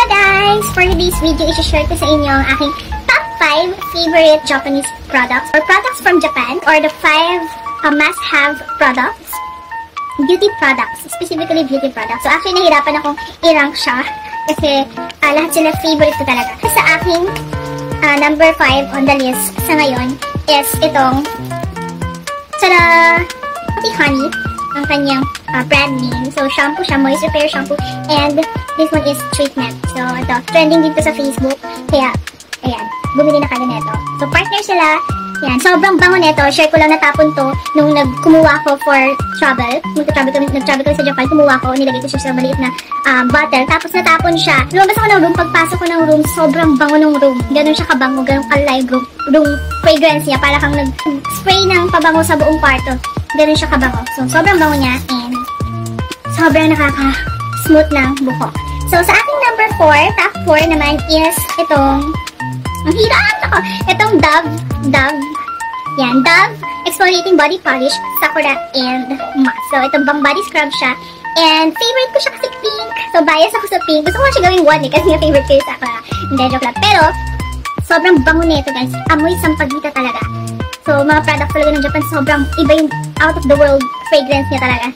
guys! For today's video, i-share ko sa inyo ang aking top 5 favorite Japanese products or products from Japan, or the 5 must-have products, beauty products, specifically beauty products. So actually nahirapan akong i-rank siya kasi lahat sila favorite ko talaga. Kasi sa aking number 5 on the list sa ngayon is itong Pati Honey, ang kanyang brand name. So, shampoo siya, moisture repair shampoo. And this one is treatment. So, ito, trending dito sa Facebook. Kaya, ayan, bumili na kami nito. So, partner sila. Ayan, sobrang bango nito. Share ko lang, natapon to nung kumuha ko for travel. Nag-travel kami sa Japan, kumuha ko, nilagay ko siya sa maliit na bottle. Tapos natapon siya. Lumabas ako ng room, pagpasok ko ng room, sobrang bango ng room. Ganon siya kabango, ganon ka-live room fragrance niya. Para kang nag-spray ng pabango sa buong kwarto. Ganon siya kabango. So, sobrang bango niya and sobrang nakaka-smooth ng buhok. So, sa aking number 4, top 4 naman is itong ang hirap ako. Itong Dove. Yan, Dove Exfoliating Body Polish, Sakura and Mask. So, itong bang body scrub siya. And favorite ko siya kasi pink. So, bias ako sa pink. Gusto ko siya gawing one kasi nga favorite ko yung Sakura. Hindi, joke lang. Pero, sobrang bango nito guys. Amoy sampagita talaga. So, mga products talaga ng Japan, sobrang iba yung out of the world fragrance niya talaga.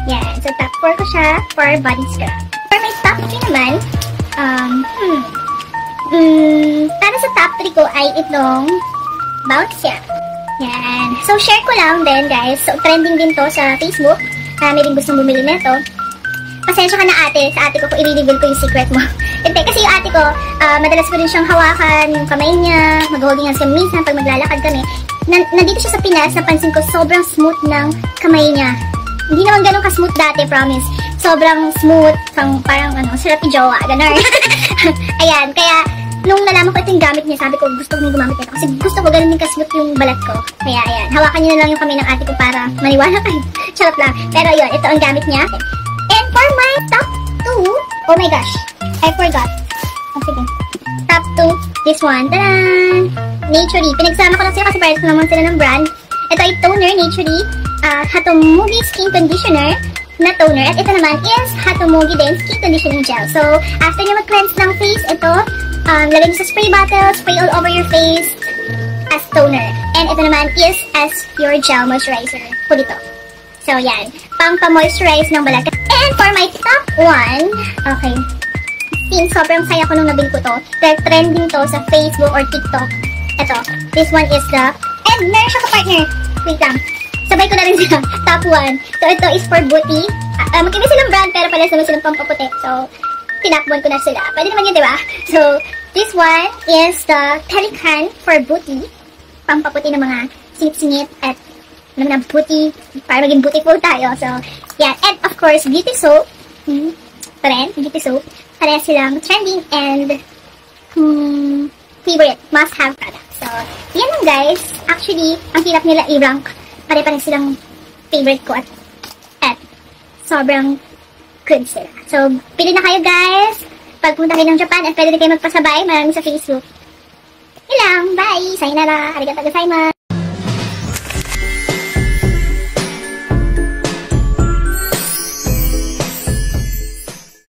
Yan. So, top 4 ko siya for body scrub. For my top 3 naman, para sa top 3 ko ay itong Bounce Syrup. Yan. So, share ko lang din, guys. So, trending din to sa Facebook. May rin gustong bumili nito. Pasensya ka na ate. Sa ate ko kung i-reveal ko yung secret mo. Hindi, kasi yung ate ko, madalas ko rin siyang hawakan yung kamay niya. Mag-holding hands kami minsan pag maglalakad kami. Nandito siya sa Pinas, napansin ko sobrang smooth ng kamay niya. Hindi naman ganun ka-smooth dati, promise. Sobrang smooth, parang sarap i-jowa, gano'n. Ayan, kaya nung nalaman ko ito yung gamit niya, sabi ko gusto ko gumamit nito. Kasi gusto ko ganun din ka-smooth yung balat ko. Kaya ayan, hawakan niya na lang yung kamay ng ate ko para maniwala kayo. Charot lang. Pero yun, ito ang gamit niya. And for my top 2, oh my gosh, I forgot. Oh, sige. Top 2, this one. Tadaan! Naturey. Pinagsama ko lang sila kasi parehas naman sila ng brand. Ito ay toner, Naturey. Hatomugi Skin Conditioner na toner. At ito naman is Hatomugi din Skin Conditioning Gel. So, after nyo mag-cleanse ng face, ito, lagay nyo sa spray bottle, spray all over your face as toner. And ito naman is as your gel moisturizer. Po dito. So, yan. Pang-pa-moisturize ng balat. And for my top 1, okay. Since sobrang saya ko nung nabili ko to, trending to sa Facebook or TikTok. Ito. This one is the, and meron siya ka-partner. Wait lang. Sabay ko na rin sila. Top 1. So, ito is for booty. Magkaiba silang brand, pero pala naman silang pampaputi. So, tinakbuhan ko na sila. Pwede naman yun, diba? So, this one is the Pelican for booty. Pampaputi ng mga singit-singit at ng booty, para maging beautiful tayo. So, yeah. And, of course, beauty soap. Beauty soap. Pareha silang trending and favorite, must-have product. So, yan lang guys. Actually, ang hirap nila i-rank. Pare-pare silang favorite ko at sobrang good sila. So, pili na kayo guys. Pagpunta kayo ng Japan at pwede kayo magpasabay. Maraming sa Facebook. Yun lang. Bye! Sayonara! Arigatou gozaimasu!